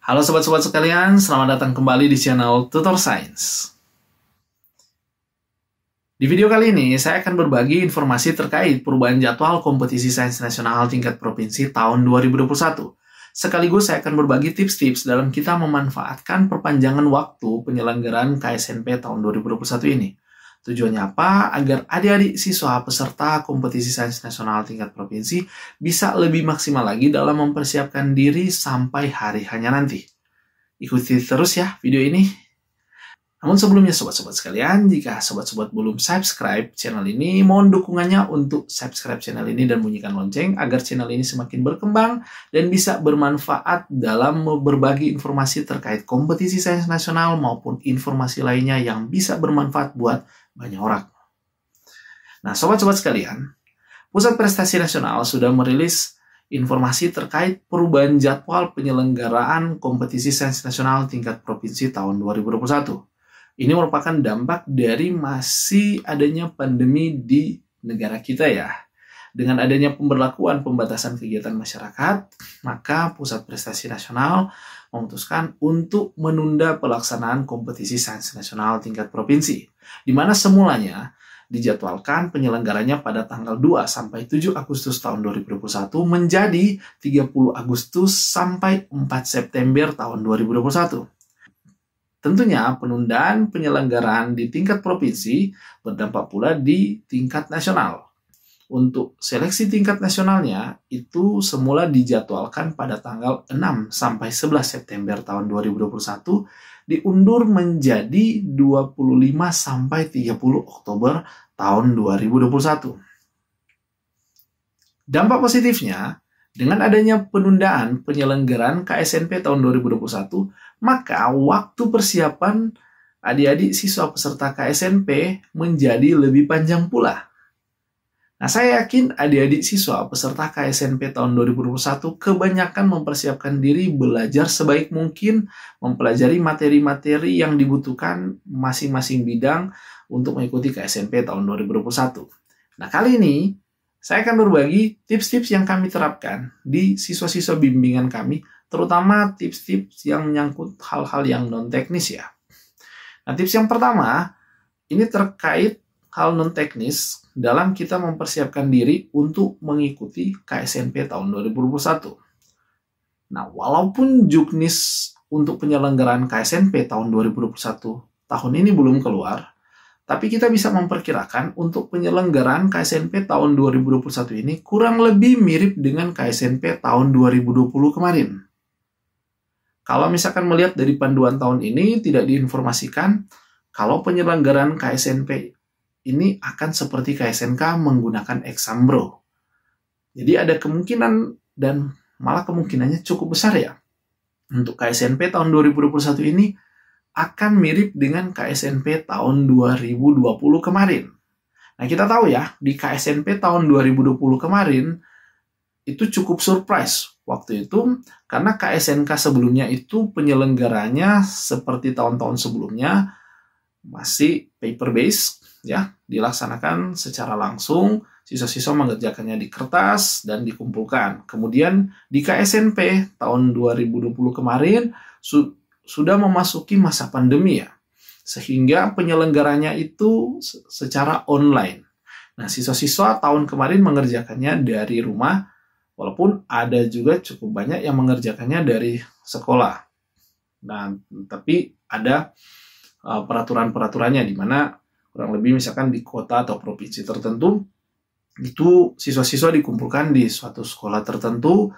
Halo sobat-sobat sekalian, selamat datang kembali di channel Tutor Science. Di video kali ini, saya akan berbagi informasi terkait perubahan jadwal kompetisi sains nasional tingkat provinsi tahun 2021. Sekaligus saya akan berbagi tips-tips dalam kita memanfaatkan perpanjangan waktu penyelenggaraan KSNP tahun 2021 ini. Tujuannya apa? Agar adik-adik siswa peserta kompetisi sains nasional tingkat provinsi bisa lebih maksimal lagi dalam mempersiapkan diri sampai hari hanya nanti. Ikuti terus ya video ini. Namun sebelumnya sobat-sobat sekalian, jika sobat-sobat belum subscribe channel ini, mohon dukungannya untuk subscribe channel ini dan bunyikan lonceng agar channel ini semakin berkembang dan bisa bermanfaat dalam berbagi informasi terkait kompetisi sains nasional maupun informasi lainnya yang bisa bermanfaat buat banyak orang. Nah, sobat-sobat sekalian, Pusat Prestasi Nasional sudah merilis informasi terkait perubahan jadwal penyelenggaraan kompetisi sains nasional tingkat provinsi tahun 2021. Ini merupakan dampak dari masih adanya pandemi di negara kita ya. Dengan adanya pemberlakuan pembatasan kegiatan masyarakat, maka Pusat Prestasi Nasional memutuskan untuk menunda pelaksanaan kompetisi sains nasional tingkat provinsi, di mana semulanya dijadwalkan penyelenggaranya pada tanggal 2 sampai 7 Agustus tahun 2021 menjadi 30 Agustus sampai 4 September tahun 2021. Tentunya penundaan penyelenggaraan di tingkat provinsi berdampak pula di tingkat nasional. Untuk seleksi tingkat nasionalnya itu semula dijadwalkan pada tanggal 6 sampai 11 September tahun 2021 diundur menjadi 25 sampai 30 Oktober tahun 2021. Dampak positifnya, dengan adanya penundaan penyelenggaraan KSNP tahun 2021, maka waktu persiapan adik-adik siswa peserta KSNP menjadi lebih panjang pula. Nah, saya yakin adik-adik siswa peserta KSNP tahun 2021 kebanyakan mempersiapkan diri belajar sebaik mungkin, mempelajari materi-materi yang dibutuhkan masing-masing bidang untuk mengikuti KSNP tahun 2021. Nah, kali ini saya akan berbagi tips-tips yang kami terapkan di siswa-siswa bimbingan kami, terutama tips-tips yang menyangkut hal-hal yang non-teknis ya. Nah, tips yang pertama, ini terkait hal non-teknis dalam kita mempersiapkan diri untuk mengikuti KSNP tahun 2021. Nah, walaupun juknis untuk penyelenggaraan KSNP tahun 2021 tahun ini belum keluar, tapi kita bisa memperkirakan untuk penyelenggaraan KSNP tahun 2021 ini kurang lebih mirip dengan KSNP tahun 2020 kemarin. Kalau misalkan melihat dari panduan tahun ini, tidak diinformasikan kalau penyelenggaraan KSNP ini akan seperti KSNK menggunakan Exambro. Jadi ada kemungkinan dan malah kemungkinannya cukup besar ya. Untuk KSNP tahun 2021 ini akan mirip dengan KSNP tahun 2020 kemarin. Nah, kita tahu ya, di KSNP tahun 2020 kemarin itu cukup surprise waktu itu karena KSNK sebelumnya itu penyelenggaranya seperti tahun-tahun sebelumnya masih paper based ya, dilaksanakan secara langsung, siswa-siswa mengerjakannya di kertas dan dikumpulkan. Kemudian di KSNP tahun 2020 kemarin sudah memasuki masa pandemi ya, sehingga penyelenggaranya itu secara online. Nah, siswa-siswa tahun kemarin mengerjakannya dari rumah, walaupun ada juga cukup banyak yang mengerjakannya dari sekolah. Nah, tapi ada peraturan-peraturannya di mana kurang lebih misalkan di kota atau provinsi tertentu itu siswa-siswa dikumpulkan di suatu sekolah tertentu,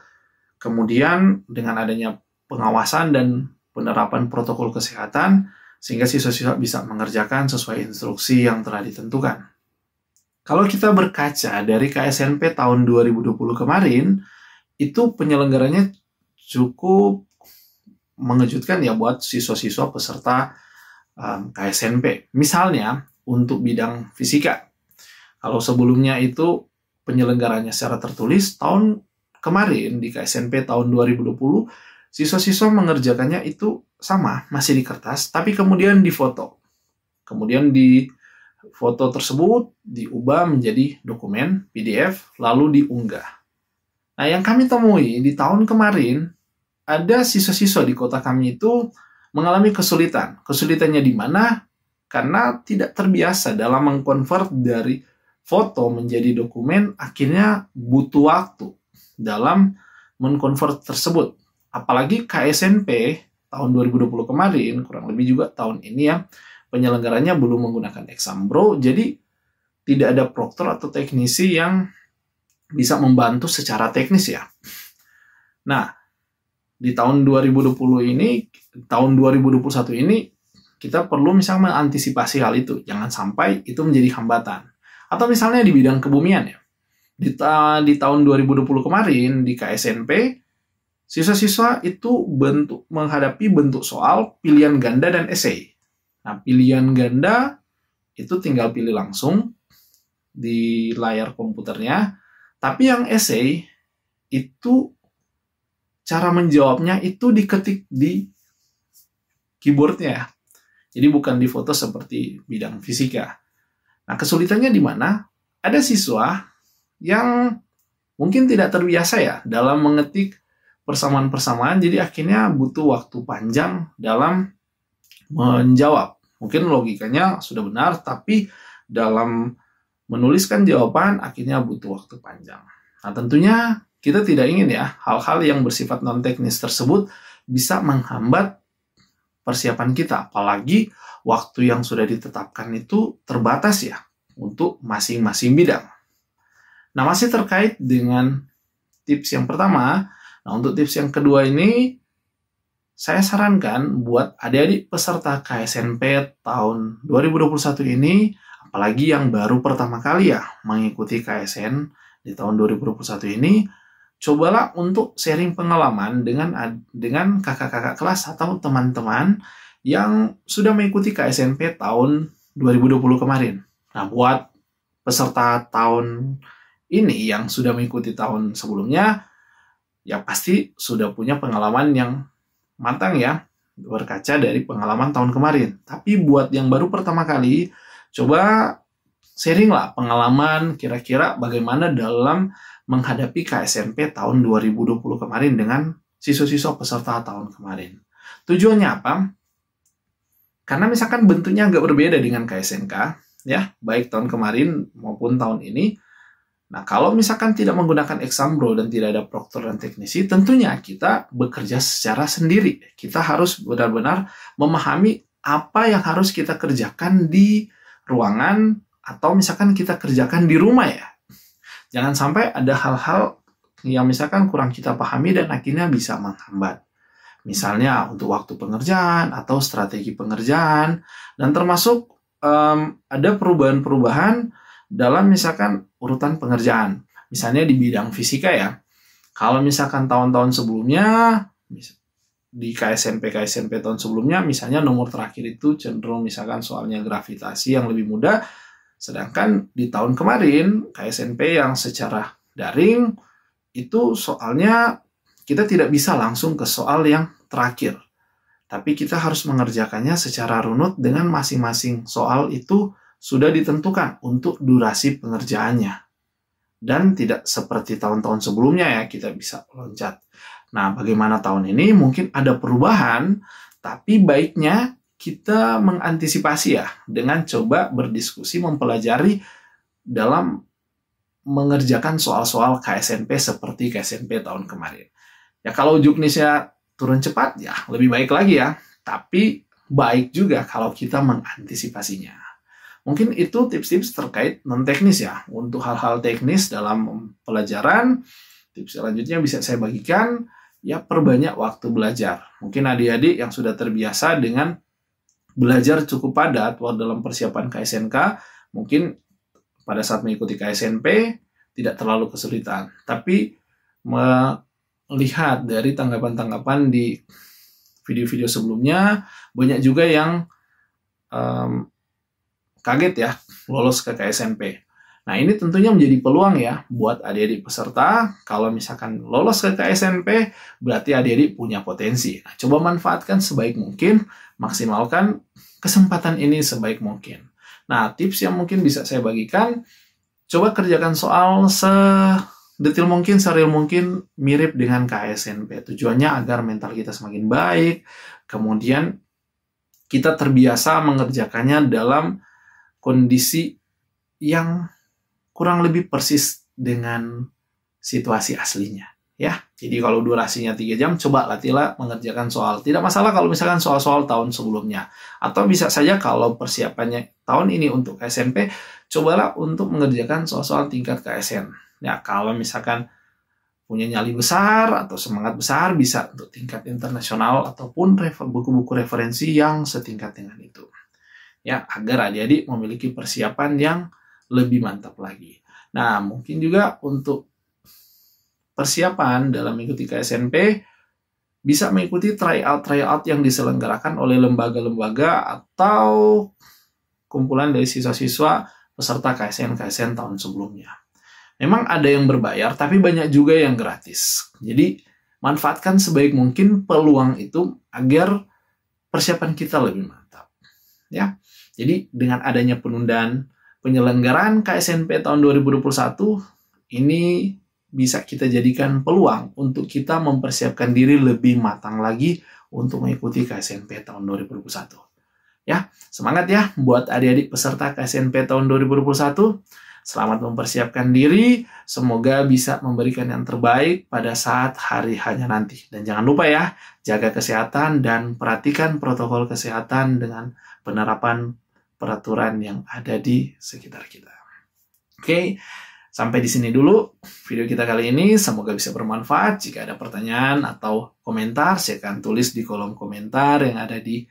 kemudian dengan adanya pengawasan dan penerapan protokol kesehatan sehingga siswa-siswa bisa mengerjakan sesuai instruksi yang telah ditentukan. Kalau kita berkaca dari KSNP tahun 2020 kemarin, itu penyelenggaranya cukup mengejutkan ya buat siswa-siswa peserta KSNP. Misalnya untuk bidang fisika. Kalau sebelumnya itu penyelenggaranya secara tertulis, tahun kemarin di KSNP tahun 2020, siswa-siswa mengerjakannya itu sama, masih di kertas, tapi kemudian difoto. Kemudian di foto tersebut diubah menjadi dokumen PDF, lalu diunggah. Nah, yang kami temui di tahun kemarin, ada siswa-siswa di kota kami itu mengalami kesulitan. Kesulitannya di mana? Karena tidak terbiasa dalam mengkonvert dari foto menjadi dokumen, akhirnya butuh waktu dalam mengkonvert tersebut. Apalagi KSNP tahun 2020 kemarin, kurang lebih juga tahun ini ya, penyelenggaranya belum menggunakan Exambro, jadi tidak ada proktor atau teknisi yang bisa membantu secara teknis ya. Nah, di tahun 2020 ini, tahun 2021 ini, kita perlu misalnya mengantisipasi hal itu. Jangan sampai itu menjadi hambatan. Atau misalnya di bidang kebumian ya. Di tahun 2020 kemarin, di KSNP, siswa-siswa itu menghadapi bentuk soal pilihan ganda dan esai. Nah, pilihan ganda itu tinggal pilih langsung di layar komputernya. Tapi yang esai itu cara menjawabnya itu diketik di keyboardnya. Jadi bukan di foto seperti bidang fisika. Nah, kesulitannya di mana? Ada siswa yang mungkin tidak terbiasa ya dalam mengetik persamaan-persamaan, jadi akhirnya butuh waktu panjang dalam menjawab. Mungkin logikanya sudah benar, tapi dalam menuliskan jawaban akhirnya butuh waktu panjang. Nah, tentunya kita tidak ingin ya hal-hal yang bersifat non-teknis tersebut bisa menghambat persiapan kita, apalagi waktu yang sudah ditetapkan itu terbatas ya untuk masing-masing bidang. Nah, masih terkait dengan tips yang pertama, nah untuk tips yang kedua ini saya sarankan buat adik-adik peserta KSNP tahun 2021 ini, apalagi yang baru pertama kali ya mengikuti KSN di tahun 2021 ini, cobalah untuk sharing pengalaman dengan kakak-kakak kelas atau teman-teman yang sudah mengikuti KSNP tahun 2020 kemarin. Nah, buat peserta tahun ini yang sudah mengikuti tahun sebelumnya, ya pasti sudah punya pengalaman yang matang ya, berkaca dari pengalaman tahun kemarin. Tapi buat yang baru pertama kali, coba sharing lah pengalaman kira-kira bagaimana dalam menghadapi KSNP tahun 2020 kemarin dengan siswa-siswa peserta tahun kemarin. Tujuannya apa? Karena misalkan bentuknya agak berbeda dengan KSNK, ya, baik tahun kemarin maupun tahun ini. Nah, kalau misalkan tidak menggunakan Exambro dan tidak ada proktor dan teknisi, tentunya kita bekerja secara sendiri. Kita harus benar-benar memahami apa yang harus kita kerjakan di ruangan atau misalkan kita kerjakan di rumah ya. Jangan sampai ada hal-hal yang misalkan kurang kita pahami dan akhirnya bisa menghambat. Misalnya untuk waktu pengerjaan atau strategi pengerjaan, dan termasuk ada perubahan-perubahan dalam misalkan urutan pengerjaan. Misalnya di bidang fisika ya. Kalau misalkan tahun-tahun sebelumnya, di KSNP tahun sebelumnya, misalnya nomor terakhir itu cenderung misalkan soalnya gravitasi yang lebih mudah, sedangkan di tahun kemarin, KSNP yang secara daring, itu soalnya kita tidak bisa langsung ke soal yang terakhir. Tapi kita harus mengerjakannya secara runut dengan masing-masing soal itu sudah ditentukan untuk durasi pengerjaannya. Dan tidak seperti tahun-tahun sebelumnya ya, kita bisa loncat. Nah, bagaimana tahun ini? Mungkin ada perubahan, tapi baiknya kita mengantisipasi ya dengan coba berdiskusi, mempelajari dalam mengerjakan soal-soal KSNP seperti KSNP tahun kemarin. Ya kalau juknisnya turun cepat ya lebih baik lagi ya, tapi baik juga kalau kita mengantisipasinya. Mungkin itu tips-tips terkait non-teknis ya. Untuk hal-hal teknis dalam pelajaran, tips selanjutnya bisa saya bagikan, ya perbanyak waktu belajar. Mungkin adik-adik yang sudah terbiasa dengan belajar cukup padat dalam persiapan KSNK, mungkin pada saat mengikuti KSNP tidak terlalu kesulitan. Tapi melihat dari tanggapan-tanggapan di video-video sebelumnya, banyak juga yang kaget ya lolos ke KSNP. Nah, ini tentunya menjadi peluang ya buat adik-adik peserta. Kalau misalkan lolos ke KSNP, berarti adik-adik punya potensi. Nah, coba manfaatkan sebaik mungkin, maksimalkan kesempatan ini sebaik mungkin. Nah, tips yang mungkin bisa saya bagikan, coba kerjakan soal sedetil mungkin, sereal mungkin mirip dengan KSNP. Tujuannya agar mental kita semakin baik, kemudian kita terbiasa mengerjakannya dalam kondisi yang kurang lebih persis dengan situasi aslinya. Ya, jadi kalau durasinya 3 jam, coba latihlah mengerjakan soal. Tidak masalah kalau misalkan soal-soal tahun sebelumnya. Atau bisa saja kalau persiapannya tahun ini untuk KSNP, cobalah untuk mengerjakan soal-soal tingkat KSN. Ya, kalau misalkan punya nyali besar atau semangat besar, bisa untuk tingkat internasional ataupun buku-buku referensi yang setingkat dengan itu. Ya, agar adik-adik memiliki persiapan yang lebih mantap lagi. Nah, mungkin juga untuk persiapan dalam mengikuti KSNP bisa mengikuti tryout yang diselenggarakan oleh lembaga-lembaga atau kumpulan dari siswa-siswa peserta KSN tahun sebelumnya. Memang ada yang berbayar, tapi banyak juga yang gratis. Jadi, manfaatkan sebaik mungkin peluang itu agar persiapan kita lebih mantap. Ya, jadi dengan adanya penundaan penyelenggaraan KSNP tahun 2021, ini bisa kita jadikan peluang untuk kita mempersiapkan diri lebih matang lagi untuk mengikuti KSNP tahun 2021. Ya, semangat ya buat adik-adik peserta KSNP tahun 2021. Selamat mempersiapkan diri, semoga bisa memberikan yang terbaik pada saat hari hanya nanti. Dan jangan lupa ya, jaga kesehatan dan perhatikan protokol kesehatan dengan penerapan peraturan yang ada di sekitar kita. Oke. Sampai di sini dulu video kita kali ini. Semoga bisa bermanfaat. Jika ada pertanyaan atau komentar, silakan tulis di kolom komentar yang ada di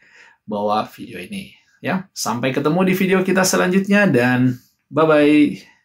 bawah video ini. Ya, sampai ketemu di video kita selanjutnya dan bye-bye.